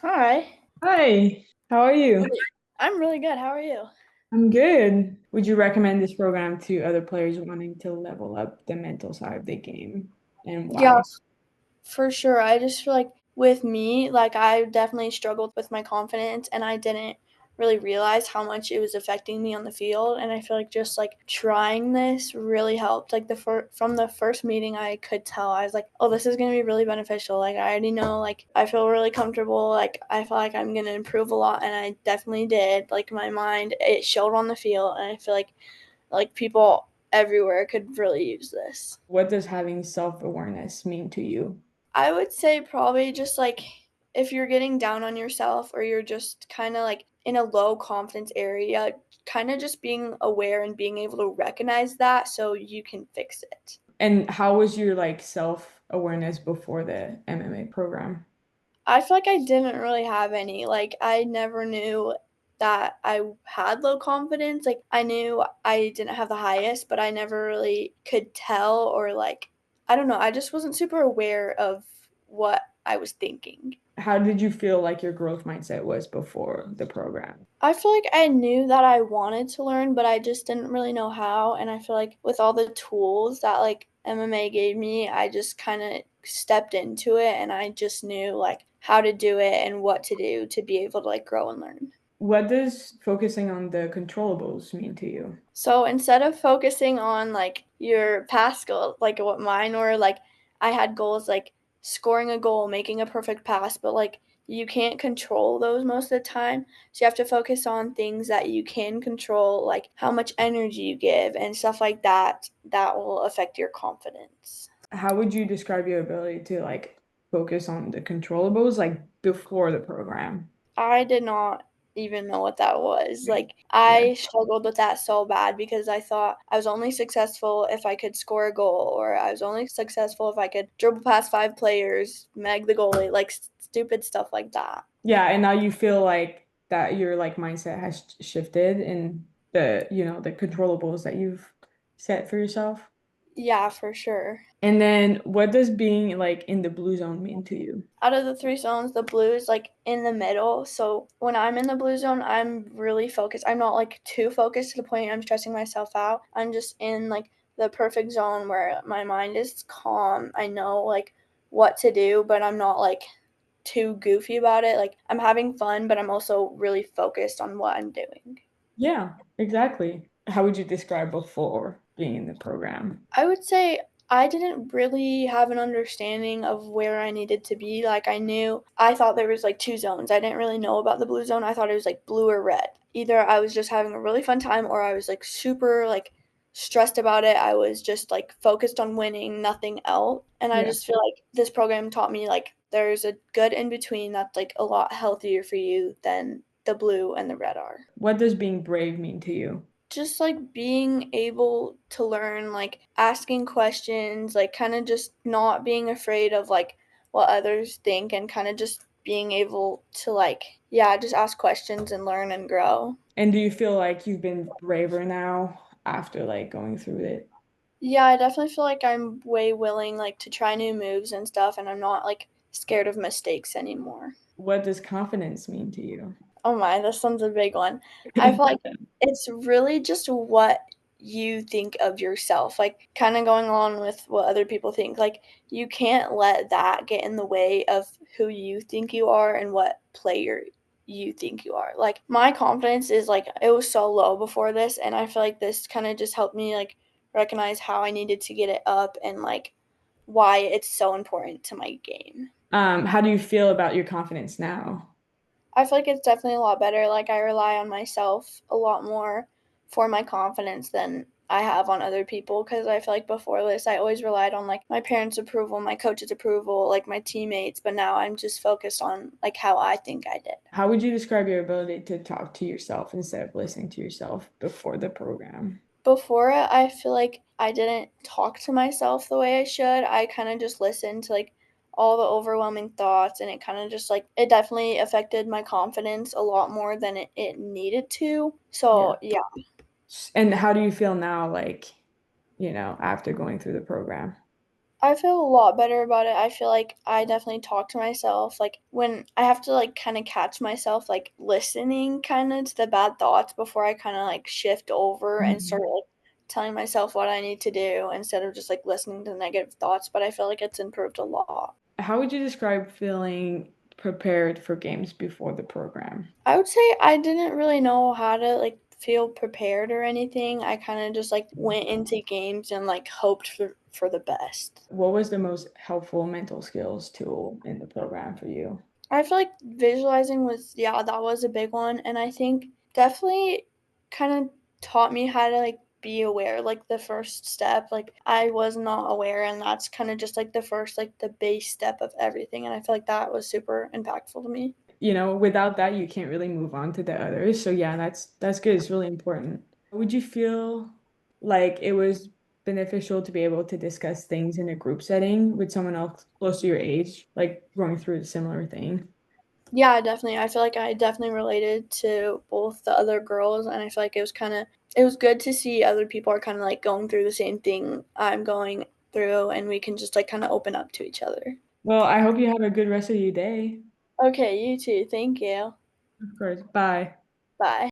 Hi. Hi, how are you? I'm really good. How are you? I'm good. Would you recommend this program to other players wanting to level up the mental side of the game and Yeah, why? for sure. I just feel like with me, like I definitely struggled with my confidence and I didn't really realize how much it was affecting me on the field, and I feel like just like trying this really helped. Like from the first meeting I could tell I was like, "Oh, this is going to be really beneficial." Like I already know like I feel really comfortable. Like I feel like I'm going to improve a lot, and I definitely did. Like my mind it showed on the field, and I feel like people everywhere could really use this. What does having self-awareness mean to you? I would say probably just like if you're getting down on yourself or you're just kind of like in a low confidence area, kind of just being aware and being able to recognize that so you can fix it. And how was your like self-awareness before the MMA program? I feel like I didn't really have any. Like, I never knew that I had low confidence. Like, I knew I didn't have the highest, but I never really could tell or, like, I don't know. I just wasn't super aware of what I was thinking. How did you feel like your growth mindset was before the program? I feel like I knew that I wanted to learn, but I just didn't really know how. And I feel like with all the tools that like MMA gave me, I just kind of stepped into it and I just knew like how to do it and what to do to be able to like grow and learn. What does focusing on the controllables mean to you? So instead of focusing on like your past goal, like what mine were, like I had goals like scoring a goal, making a perfect pass, but like you can't control those most of the time. So you have to focus on things that you can control, like how much energy you give and stuff like that, that will affect your confidence. How would you describe your ability to like focus on the controllables like before the program? I did not even know what that was. Like, Yeah. I struggled with that so bad because I thought I was only successful if I could score a goal, or I was only successful if I could dribble past five players, meg the goalie, like stupid stuff like that. Yeah, and now you feel like that your like mindset has shifted in the controllables that you've set for yourself. Yeah, for sure. And then what does being like in the blue zone mean to you? Out of the three zones, the blue is like in the middle. So when I'm in the blue zone, I'm really focused. I'm not like too focused to the point I'm stressing myself out. I'm just in like the perfect zone where my mind is calm. I know like what to do, but I'm not like too goofy about it. Like I'm having fun, but I'm also really focused on what I'm doing. Yeah, exactly. How would you describe before being in the program? I would say I didn't really have an understanding of where I needed to be. Like I thought there was like two zones. I didn't really know about the blue zone. I thought it was like blue or red. Either I was just having a really fun time or I was like super like stressed about it. I was just like focused on winning, nothing else. And I Yeah. just feel like this program taught me like there's a good in between that's like a lot healthier for you than the blue and the red are. What does being brave mean to you? Just like being able to learn, like asking questions, like kind of just not being afraid of like what others think and kind of just being able to like yeah, just ask questions and learn and grow. And do you feel like you've been braver now after like going through it? Yeah, I definitely feel like I'm way willing like to try new moves and stuff and I'm not like scared of mistakes anymore. What does confidence mean to you? Oh my, this one's a big one. I feel like it's really just what you think of yourself, like kind of going along with what other people think. Like you can't let that get in the way of who you think you are and what player you think you are. Like my confidence is like it was so low before this and I feel like this kind of just helped me like recognize how I needed to get it up and like why it's so important to my game. How do you feel about your confidence now? I feel like it's definitely a lot better. Like I rely on myself a lot more for my confidence than I have on other people because I feel like before this I always relied on like my parents' approval, my coach's approval, like my teammates, but now I'm just focused on like how I think I did. How would you describe your ability to talk to yourself instead of listening to yourself before the program? Before it, I feel like I didn't talk to myself the way I should. I kind of just listened to like all the overwhelming thoughts and it kind of just like it definitely affected my confidence a lot more than it needed to. Yeah. So, yeah. And how do you feel now, like, after going through the program? I feel a lot better about it. I feel like I definitely talk to myself. Like when I have to like kind of catch myself like listening kind of to the bad thoughts before I kind of like shift over and start Mhm. like telling myself what I need to do instead of just like listening to negative thoughts, but I feel like it's improved a lot. How would you describe feeling prepared for games before the program? I would say I didn't really know how to like feel prepared or anything. I kind of just like went into games and like hoped for the best. What was the most helpful mental skills tool in the program for you? I feel like visualizing was, yeah, that was a big one, and I think definitely kind of taught me how to like be aware. Like the first step, like I was not aware, and that's kind of just like the first, like the base step of everything. And I feel like that was super impactful to me. Without that, you can't really move on to the others. So yeah, that's good. It's really important. Would you feel like it was beneficial to be able to discuss things in a group setting with someone else close to your age, like going through a similar thing? Yeah, definitely. I feel like I definitely related to both the other girls, and I feel like it was good to see other people are kind of like going through the same thing I'm going through, and we can just like kind of open up to each other. Well, I hope you have a good rest of your day. Okay, you too. Thank you. Of course. Bye. Bye.